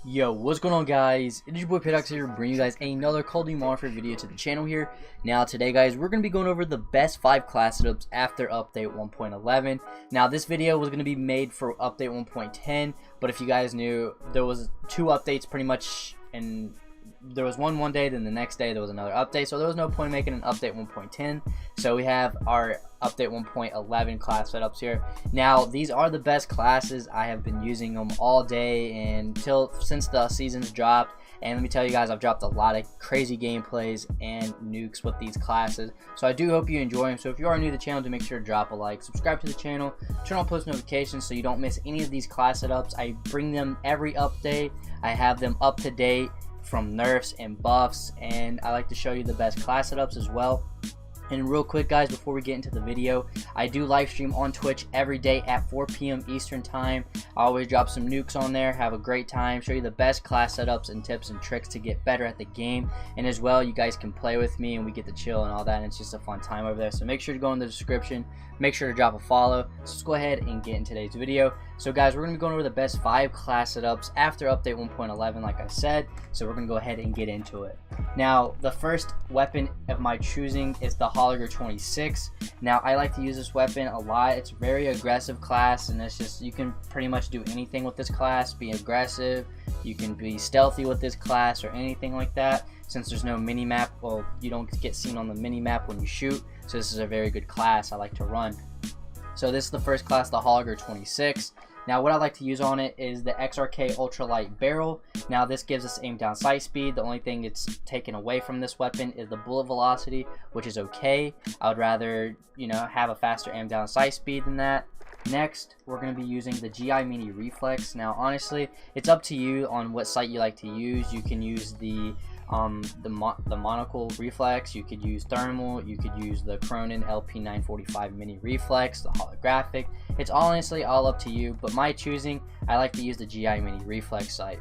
Yo, what's going on, guys? It is your boy Paradoxx here, bringing you guys another Call of Duty Modern Warfare video to the channel here. Now today, guys, we're going to be going over the best 5 class setups after update 1.11. Now this video was going to be made for update 1.10, but if you guys knew, there was 2 updates pretty much, and there was one day, then the next day there was another update, so there was no point in making an update 1.10. So we have our update 1.11 class setups here. Now these are the best classes. I have been using them all day and since the season's dropped, and let me tell you guys, I've dropped a lot of crazy gameplays and nukes with these classes, so I do hope you enjoy them. So if you are new to the channel, do make sure to drop a like, subscribe to the channel, turn on post notifications so you don't miss any of these class setups. I bring them every update. I have them up to date from nerfs and buffs, and I like to show you the best class setups as well. And real quick, guys, before we get into the video, I do live stream on Twitch every day at 4 p.m. Eastern time. I always drop some nukes on there, have a great time, show you the best class setups and tips and tricks to get better at the game. And as well, you guys can play with me and we get to chill and all that, and it's just a fun time over there. So make sure to go in the description, make sure to drop a follow. So let's go ahead and get in today's video. So guys, we're going to be going over the best 5 class setups after update 1.11, like I said. So we're going to go ahead and get into it. Now, the first weapon of my choosing is the Hoggar 26. Now, I like to use this weapon a lot. It's a very aggressive class, and it's just, you can pretty much do anything with this class. Be aggressive, you can be stealthy with this class, or anything like that. Since there's no mini map, well, you don't get seen on the mini map when you shoot, so this is a very good class I like to run. So this is the first class, the Hoggar 26. Now what I like to use on it is the XRK ultralight barrel. Now this gives us aim down sight speed. The only thing it's taken away from this weapon is the bullet velocity, which is okay. I would rather, have a faster aim down sight speed than that. Next, we're going to be using the GI Mini Reflex. Now honestly, it's up to you on what sight you like to use. You can use the monocle reflex, you could use thermal, you could use the Cronin LP945 mini reflex, the holographic. It's honestly all up to you, but my choosing, I like to use the GI Mini Reflex sight.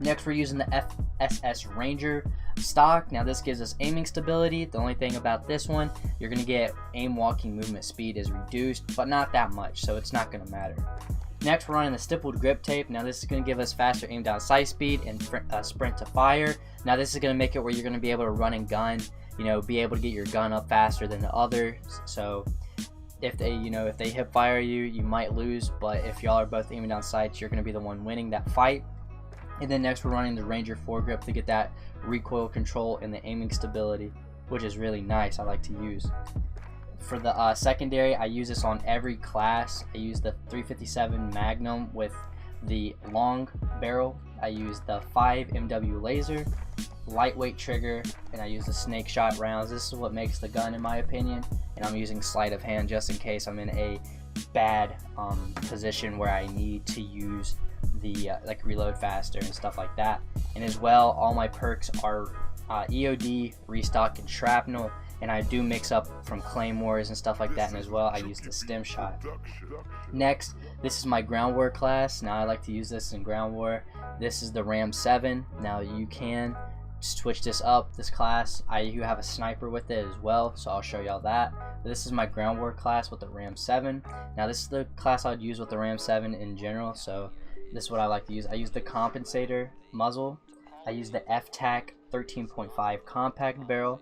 Next, we're using the FSS Ranger stock. Now this gives us aiming stability. The only thing about this one, you're going to get aim walking movement speed is reduced, but not that much, so it's not going to matter. Next, we're running the stippled grip tape. Now this is going to give us faster aim down sight speed and sprint to fire. Now this is going to make it where you're going to be able to run and gun, be able to get your gun up faster than the others. So if they, if they hip fire you, you might lose, but if y'all are both aiming down sights, you're going to be the one winning that fight. And then next, we're running the Ranger foregrip to get that recoil control and the aiming stability, which is really nice. I like to use. For the secondary, I use this on every class. I use the 357 Magnum with the long barrel. I use the 5 MW laser, lightweight trigger, and I use the snake shot rounds. This is what makes the gun in my opinion, and I'm using sleight of hand just in case I'm in a bad position where I need to use the like reload faster and stuff like that. And as well, all my perks are EOD, restock, and shrapnel, and I do mix up from claymores and stuff like that, and as well I use the stem shot. Next, this is my Groundwork class. Now I like to use this in ground war. This is the Ram 7. Now you can switch this up, this class. You have a sniper with it as well, so I'll show y'all that. This is my Groundwork class with the Ram 7. Now this is the class I would use with the Ram 7 in general, so this is what I like to use. I use the compensator muzzle, I use the FTAC 13.5 compact barrel,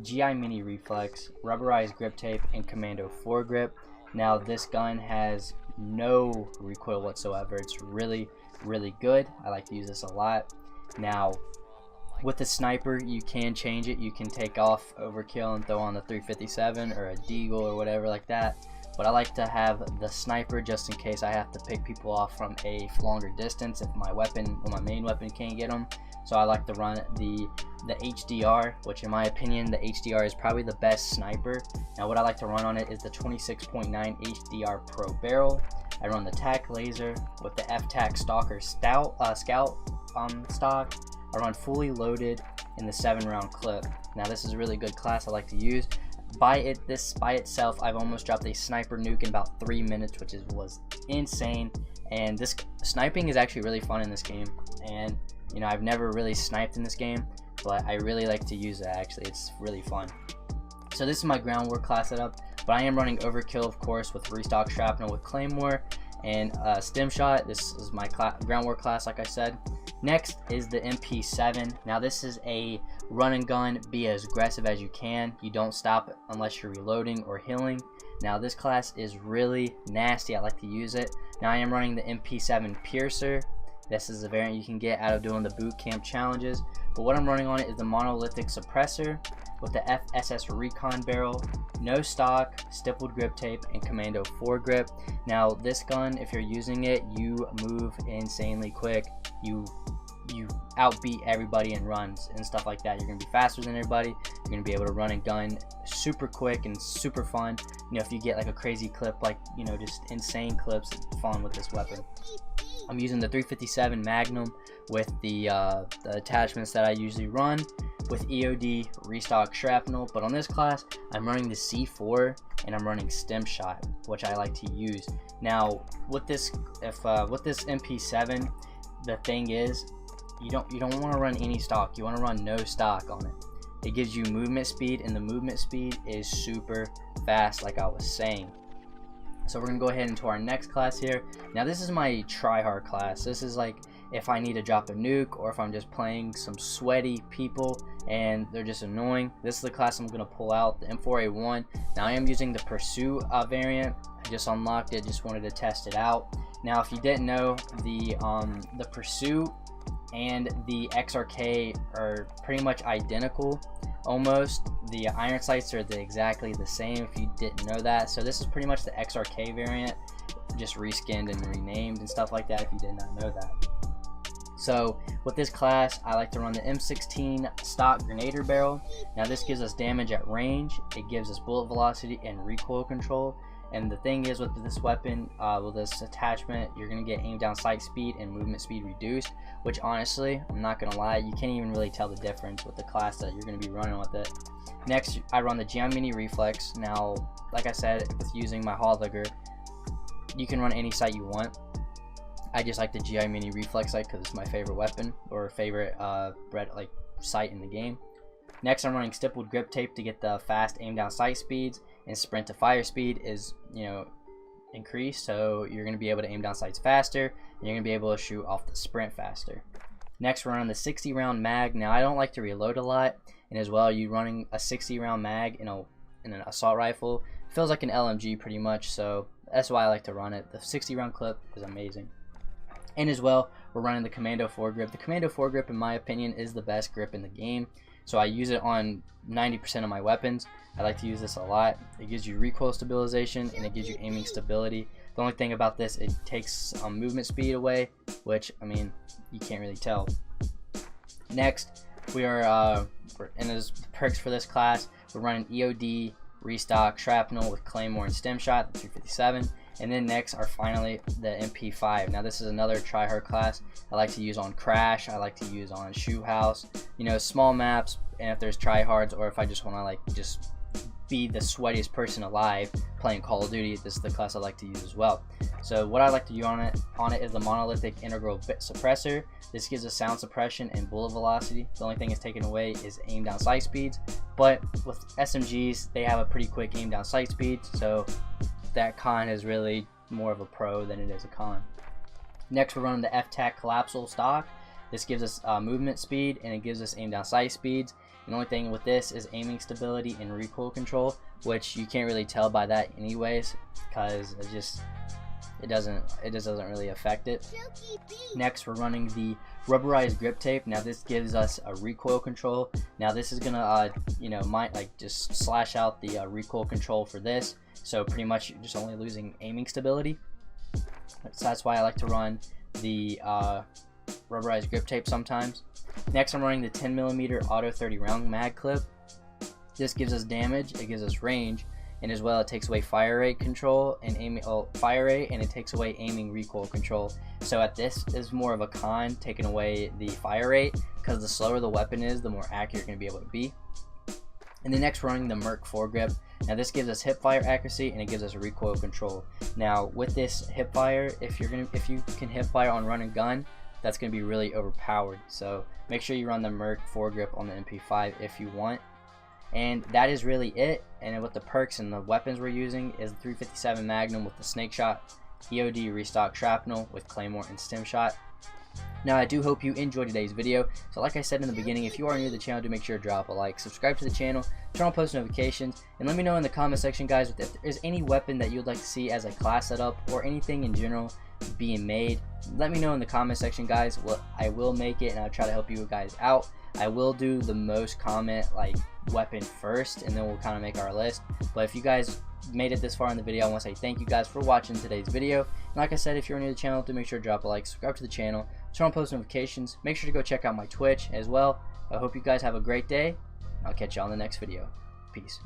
GI Mini Reflex, rubberized grip tape, and Commando foregrip. Now this gun has no recoil whatsoever. It's really good. I like to use this a lot. Now with the sniper, you can change it. You can take off overkill and throw on the 357 or a deagle or whatever like that, but I like to have the sniper just in case I have to pick people off from a longer distance if my main weapon can't get them. So I like to run the HDR, which in my opinion, the HDR is probably the best sniper. Now what I like to run on it is the 26.9 HDR Pro barrel. I run the TAC laser with the FTAC Stalker Scout stock. I run fully loaded in the 7-round clip. Now this is a really good class I like to use. This by itself, I've almost dropped a sniper nuke in about 3 minutes, which was insane. And this sniping is actually really fun in this game. And I've never really sniped in this game, but I really like to use it. Actually, it's really fun. So this is my Groundwork class setup, but I am running overkill, of course, with restock shrapnel with claymore and stem shot. This is my Groundwork class, like I said. Next is the MP7. Now this is a run and gun, be as aggressive as you can. You don't stop unless you're reloading or healing. Now this class is really nasty. I like to use it. Now I am running the MP7 Piercer. This is a variant you can get out of doing the boot camp challenges. But what I'm running on it is the monolithic suppressor with the FSS Recon barrel, no stock, stippled grip tape, and commando foregrip. Now this gun, if you're using it, you move insanely quick. You outbeat everybody in runs and stuff like that. You're gonna be faster than everybody. You're gonna be able to run and gun super quick and super fun. You know, if you get like a crazy clip, like, you know, just insane clips, it's fun with this weapon. I'm using the 357 Magnum with the attachments that I usually run with EOD restock shrapnel, but on this class I'm running the C4 and I'm running stem shot, which I like to use. Now with this with this MP7, the thing is you don't want to run any stock. You want to run no stock on it. It gives you movement speed, and the movement speed is super fast, like I was saying. So we're gonna go ahead into our next class here. Now this is my tryhard class. This is like if I need to drop a nuke, or if I'm just playing some sweaty people and they're just annoying. This is the class I'm gonna pull out, the M4A1. Now I am using the Pursuit variant. I just unlocked it, just wanted to test it out. Now if you didn't know, the Pursuit and the XRK are pretty much identical. Almost. The iron sights are exactly the same, if you didn't know that. So this is pretty much the XRK variant, just reskinned and renamed and stuff like that, if you did not know that. So with this class, I like to run the M16 stock Grenadier barrel. Now this gives us damage at range, it gives us bullet velocity and recoil control. And the thing is, with this weapon, with this attachment, you're going to get aim down sight speed and movement speed reduced, which honestly, I'm not going to lie, you can't even really tell the difference with the class that you're going to be running with it. Next, I run the GI Mini Reflex. Now, like I said, with using my Hoggar, you can run any sight you want. I just like the GI Mini Reflex sight because it's my favorite weapon, or favorite sight in the game. Next, I'm running stippled grip tape to get the fast aim down sight speeds, and sprint to fire speed is, you know, increased, so you're going to be able to aim down sights faster, and you're going to be able to shoot off the sprint faster. Next, we're running the 60 round mag. Now I don't like to reload a lot, and as well, you running a 60 round mag in an assault rifle, it feels like an LMG pretty much, so that's why I like to run it. The 60 round clip is amazing. And as well, we're running the commando foregrip. The commando foregrip, in my opinion, is the best grip in the game, so I use it on 90% of my weapons. I like to use this a lot. It gives you recoil stabilization and it gives you aiming stability. The only thing about this, it takes movement speed away, which, I mean, you can't really tell. Next, we are and there's perks for this class. We're running EOD restock shrapnel with claymore and stem shot, the 257. And then next are finally the MP5. Now this is another tryhard class. I like to use on Crash. I like to use on Shoe House. You know, small maps. And if there's tryhards, or if I just want to like just be the sweatiest person alive playing Call of Duty, this is the class I like to use as well. So what I like to use on it is the monolithic integral suppressor. This gives us sound suppression and bullet velocity. The only thing it's taken away is aim down sight speeds. But with SMGs, they have a pretty quick aim down sight speed, so that con is really more of a pro than it is a con. Next, we're running the FTAC collapsible stock. This gives us movement speed and it gives us aim down sight speeds. And the only thing with this is aiming stability and recoil control, which you can't really tell by that anyways, because it doesn't really affect it. Next, we're running the rubberized grip tape. Now this gives us a recoil control. Now this is gonna just slash out the recoil control for this, so pretty much you're just only losing aiming stability. So that's why I like to run the rubberized grip tape sometimes. Next, I'm running the 10mm auto 30 round mag clip. This gives us damage, it gives us range, and as well it takes away fire rate control and aiming fire rate, and it takes away aiming recoil control. So at this is more of a con, taking away the fire rate, because the slower the weapon is, the more accurate you're going to be able to be. And the next, running the Merc foregrip. Now this gives us hip fire accuracy and it gives us recoil control. Now with this hip fire, if you can hip fire on run and gun, that's going to be really overpowered. So make sure you run the Merc foregrip on the MP5 if you want. And that is really it. And with the perks and the weapons we're using is the 357 Magnum with the snake shot, EOD restock shrapnel with claymore and stem shot. Now, I do hope you enjoyed today's video. So like I said in the beginning, if you are new to the channel, do make sure to drop a like, subscribe to the channel, turn on post notifications, and let me know in the comment section, guys, if there's any weapon that you'd like to see as a class setup or anything in general being made. Let me know in the comment section, guys. Well, I will make it, and I'll try to help you guys out. I will do the most comment like weapon first, and then we'll kind of make our list. But if you guys made it this far in the video, I want to say thank you guys for watching today's video. And like I said, if you're new to the channel, do make sure to drop a like, subscribe to the channel, turn on post notifications, make sure to go check out my Twitch as well. I hope you guys have a great day. I'll catch you on the next video. Peace.